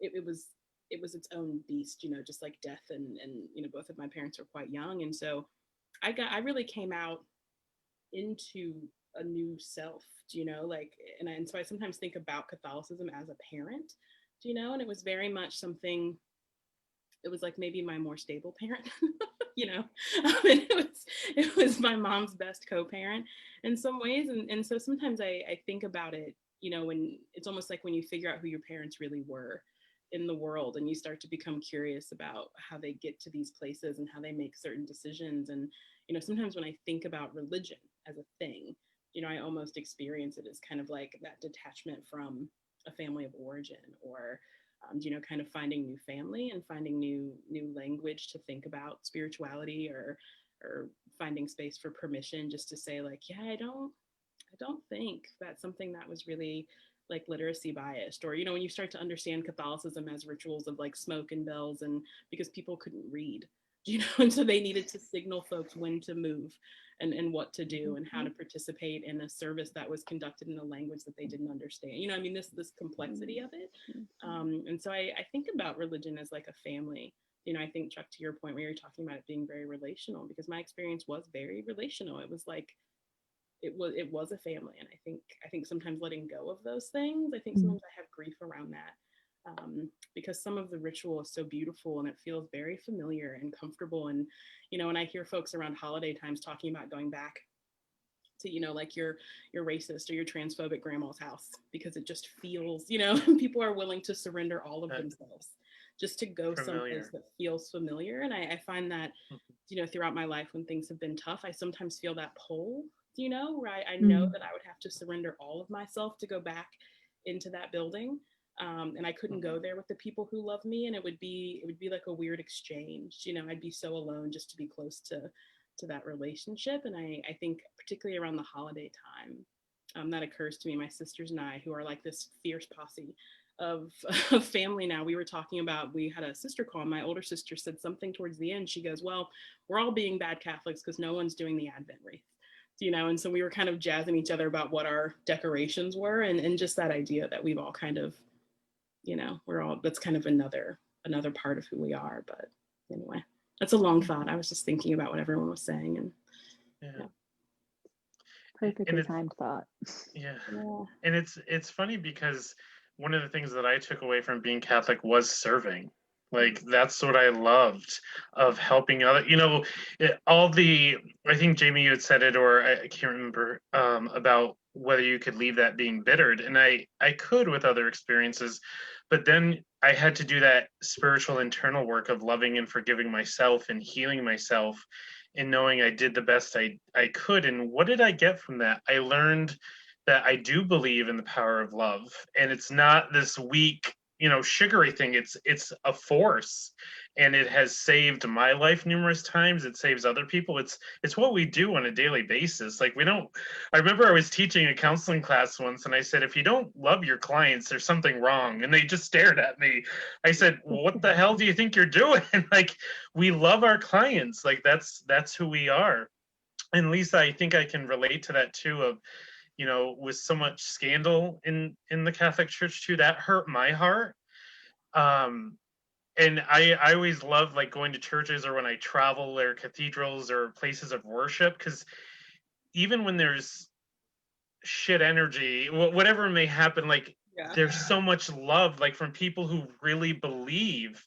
it was its own beast, you know, just like death. And, you know, both of my parents were quite young. And so I really came out into a new self, you know, like, and so I sometimes think about Catholicism as a parent, you know, and it was very much something, it was like maybe my more stable parent, you know, and it was my mom's best co-parent in some ways. And so sometimes I think about it, you know, when it's almost like when you figure out who your parents really were in the world and you start to become curious about how they get to these places and how they make certain decisions. And, you know, sometimes when I think about religion as a thing, you know, I almost experience it as kind of like that detachment from a family of origin, or you know, kind of finding new family and finding new language to think about spirituality, or finding space for permission just to say like, yeah, I don't think that's something that was really like literacy biased, or you know, when you start to understand Catholicism as rituals of like smoke and bells, and because people couldn't read, you know, and so they needed to signal folks when to move and what to do and how to participate in a service that was conducted in a language that they didn't understand, you know, I mean, this complexity of it. And so I think about religion as like a family, you know. I think, Chuck, to your point where you're talking about it being very relational, because my experience was very relational. It was like it was a family. And I think sometimes letting go of those things, I think sometimes I have grief around that, because some of the ritual is so beautiful and it feels very familiar and comfortable. And you know, when I hear folks around holiday times talking about going back to, you know, like your racist or your transphobic grandma's house, because it just feels, you know, people are willing to surrender all of themselves just to go someplace that feels familiar. And I find that, you know, throughout my life when things have been tough, I sometimes feel that pull, you know, where I know that I would have to surrender all of myself to go back into that building. And I couldn't go there with the people who love me, and it would be like a weird exchange, you know. I'd be so alone just to be close to that relationship. And I think particularly around the holiday time, that occurs to me. My sisters and I, who are like this fierce posse of family now, we were talking about, we had a sister call. My older sister said something towards the end. She goes, well, we're all being bad Catholics because no one's doing the Advent wreath, you know. And so we were kind of jazzing each other about what our decorations were, and just that idea that we've all kind of, you know, we're all, that's kind of another part of who we are. But anyway, that's a long thought. I was just thinking about what everyone was saying. And Yeah. Perfectly timed thought. Yeah. And it's funny because one of the things that I took away from being Catholic was serving. Like, that's what I loved of helping other, you know, I think Jamie, you had said it, or I can't remember, about whether you could leave that being bittered. And I could with other experiences, but then I had to do that spiritual internal work of loving and forgiving myself and healing myself and knowing I did the best I could. And what did I get from that? I learned that I do believe in the power of love, and it's not this weak, you know, sugary thing. It's a force, and it has saved my life numerous times. It saves other people. It's what we do on a daily basis. Like, I remember I was teaching a counseling class once, and I said, if you don't love your clients, there's something wrong. And they just stared at me. I said, well, what the hell do you think you're doing? Like, we love our clients. Like, that's who we are. And Lisa, I think I can relate to that too, of, you know, with so much scandal in the Catholic Church too, that hurt my heart. And I always love like going to churches, or when I travel, or cathedrals or places of worship, because even when there's shit energy, whatever may happen, like Yeah. there's so much love, like from people who really believe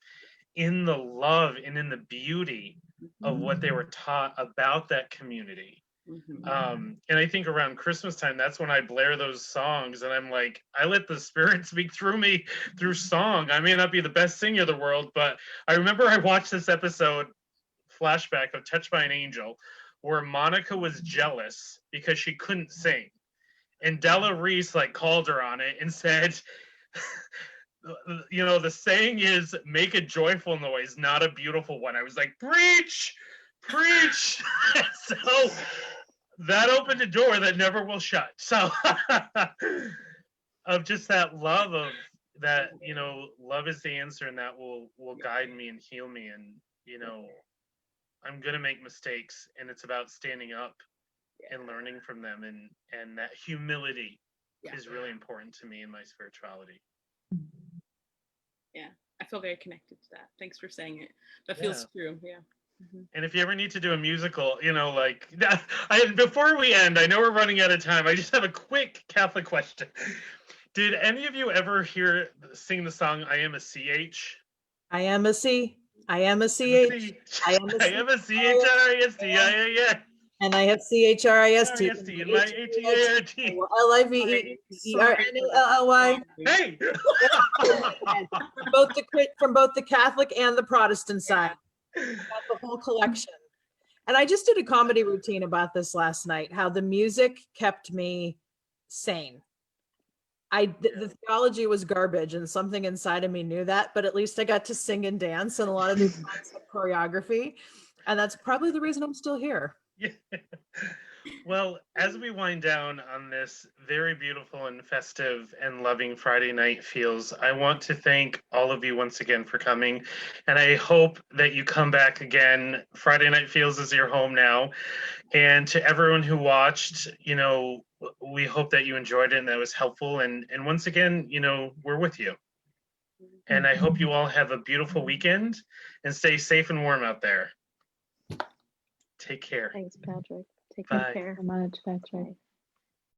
in the love and in the beauty of what they were taught about that community. Mhm. And I think around Christmas time, that's when I blare those songs, and I'm like, I let the Spirit speak through me through song. I may not be the best singer of the world, but I remember I watched this episode, flashback, of Touched by an Angel, where Monica was jealous because she couldn't sing, and Della Reese like called her on it and said, you know, the saying is, make a joyful noise, not a beautiful one. I was like, preach, preach. So that opened a door that never will shut. So of just that love of that, you know, love is the answer, and that will guide me and heal me. And, you know, I'm gonna make mistakes, and it's about standing up and learning from them, and that humility Yeah. is really important to me in my spirituality. Yeah, I feel very connected to that. Thanks for saying it. That feels true. Yeah. And if you ever need to do a musical, you know, like, before we end, I know we're running out of time. I just have a quick Catholic question. Did any of you ever sing the song "I Am a CH"? I am a C. I am a CH. I am a I am a CHRIST. And I have CHRIST. RIST in my HEART. LIVEERNELLY. Hey! From both the Catholic and the Protestant side. Got the whole collection. And I just did a comedy routine about this last night, how the music kept me sane. The theology was garbage, and something inside of me knew that, but at least I got to sing and dance, and a lot of these songs have choreography. And that's probably the reason I'm still here. Yeah. Well, as we wind down on this very beautiful and festive and loving Friday Night Feels, I want to thank all of you once again for coming. And I hope that you come back again. Friday Night Feels is your home now. And to everyone who watched, you know, we hope that you enjoyed it and that was helpful. And once again, you know, we're with you. And I hope you all have a beautiful weekend and stay safe and warm out there. Take care. Thanks, Patrick. Take Bye. care. So much, Patrick.